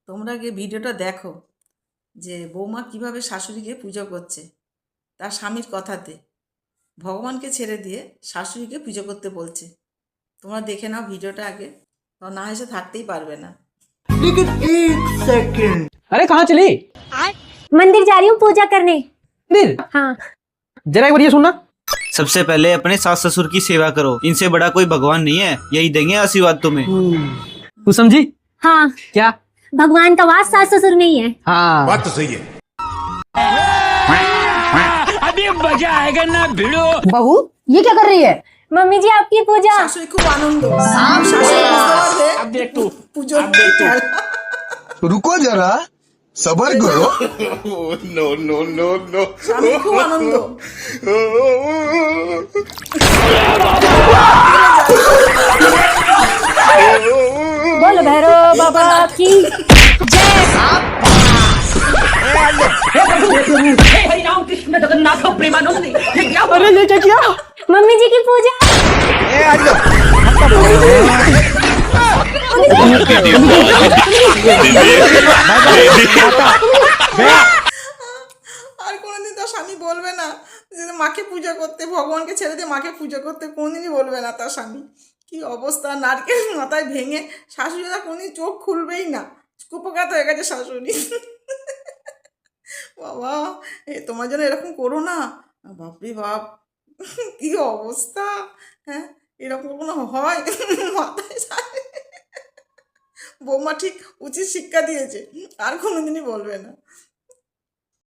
তোমরা আগে ভিডিওটা দেখো যে বৌমা কিভাবে শাশুড়িকে পুজো করছে তার স্বামীর কথাতে ভগবানকে ছেড়ে দিয়ে শাশুড়িকে পুজো করতে বলছে। তোমরা দেখে নাও ভিডিওটা আগে, তো না এসে থাকতেই পারবে না। लेकिन एक सेकंड अरे कहाँ चली? मंदिर जा रही हूँ पूजा करने। मंदिर? हाँ। जरा एक बार ये सुनना। सबसे पहले अपने सास ससुर की सेवा करो, इनसे बड़ा कोई भगवान नहीं है, यही देंगे आशीर्वाद तुम्हें। तू समझी? हाँ, क्या? भगवान का वास सास ससुर नहीं है। हाँ बात तो सही है। अभी मजा आएगा ना भिड़ो। बहू ये क्या कर रही है? मम्मी जी आपकी पूजा। শাশুড়ি খুব আনন্দ, শাশুড়ি বুঝতে পারবে अब देख तू পুজোর খেলা। रुको जरा, सबर करो। No no no no. স্বামী খুব আনন্দ। बोल भैरव बाबा की हरि राम कृष्ण जगन्नाथ प्रेमानंद। अरे ये क्या किया? मम्मी जी की पूजा। আর কোনোদিন তার স্বামী বলবে না যে মাকে পূজা করতে, ভগবানকে ছেড়ে দিয়ে মাকে পূজা করতে কোনোদিনই বলবে না তার স্বামী। কি অবস্থা, নারকেল মাথায় ভেঙে শাশুড়িরা কোনোদিন চোখ খুলবেই না, কুপকাত হয়ে গেছে শাশুড়ি। বাবা তোমার জন্য এরকম করো না, বাপরে বাপ কি অবস্থা। হ্যাঁ এরকম কোনো হয় মাথায় বৌমা ঠিক উচিত শিক্ষা দিয়েছে, আর কোনোদিনই বলবে না।